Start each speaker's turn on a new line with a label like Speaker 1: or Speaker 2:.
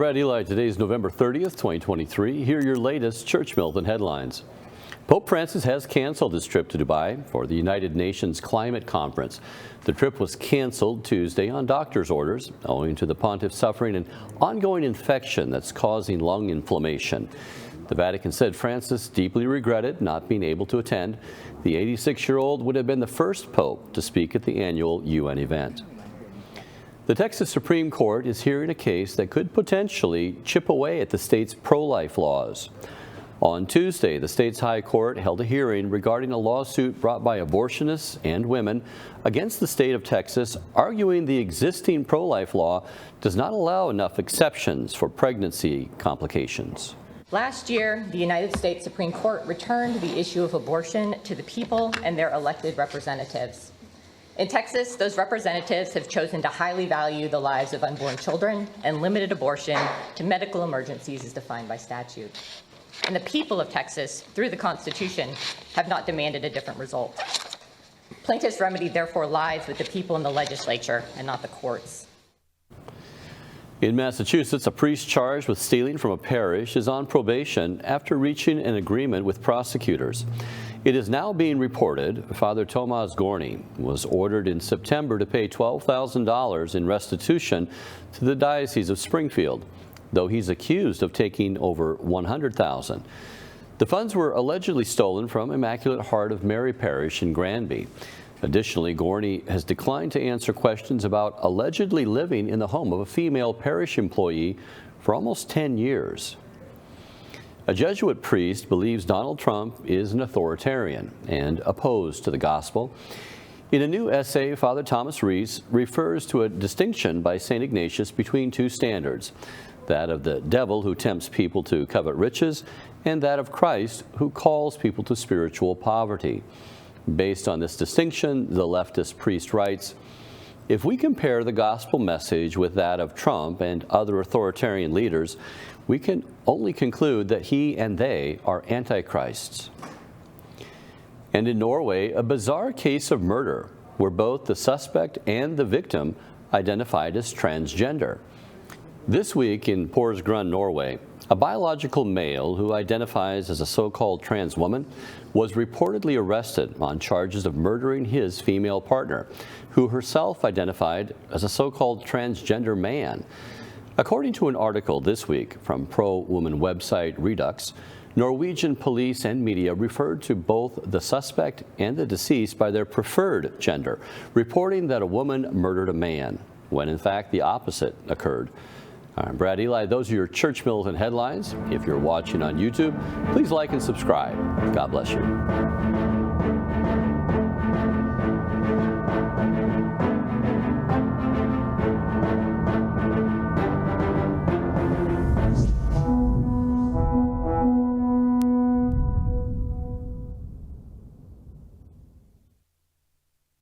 Speaker 1: Brad Eli. Today is November 30th, 2023. Here are your latest Church Militant headlines. Pope Francis has canceled his trip to Dubai for the United Nations Climate Conference. The trip was canceled Tuesday on doctor's orders, owing to the pontiff suffering an ongoing infection that's causing lung inflammation. The Vatican said Francis deeply regretted not being able to attend. The 86-year-old would have been the first pope to speak at the annual UN event. The Texas Supreme Court is hearing a case that could potentially chip away at the state's pro-life laws. On Tuesday, the state's high court held a hearing regarding a lawsuit brought by abortionists and women against the state of Texas, arguing the existing pro-life law does not allow enough exceptions for pregnancy complications.
Speaker 2: Last year, the United States Supreme Court returned the issue of abortion to the people and their elected representatives. In Texas, those representatives have chosen to highly value the lives of unborn children and limited abortion to medical emergencies as defined by statute. And the people of Texas, through the Constitution, have not demanded a different result. Plaintiff's remedy therefore lies with the people in the legislature and not the courts.
Speaker 1: In Massachusetts, a priest charged with stealing from a parish is on probation after reaching an agreement with prosecutors. It is now being reported Father Tomas Gorney was ordered in September to pay $12,000 in restitution to the Diocese of Springfield, though he's accused of taking over $100,000. The funds were allegedly stolen from Immaculate Heart of Mary Parish in Granby. Additionally, Gorney has declined to answer questions about allegedly living in the home of a female parish employee for almost 10 years. A Jesuit priest believes Donald Trump is an authoritarian and opposed to the gospel. In a new essay, Father Thomas Rees refers to a distinction by St. Ignatius between two standards, that of the devil who tempts people to covet riches, and that of Christ who calls people to spiritual poverty. Based on this distinction, the leftist priest writes, "If we compare the gospel message with that of Trump and other authoritarian leaders, we can only conclude that he and they are antichrists." And in Norway, a bizarre case of murder where both the suspect and the victim identified as transgender. This week in Porsgrunn, Norway, a biological male who identifies as a so-called trans woman was reportedly arrested on charges of murdering his female partner, who herself identified as a so-called transgender man. According to an article this week from pro-woman website Redux, Norwegian police and media referred to both the suspect and the deceased by their preferred gender, reporting that a woman murdered a man, when in fact the opposite occurred. I'm Brad Eli. Those are your Church Militant headlines. If you're watching on YouTube, please like and subscribe. God bless you.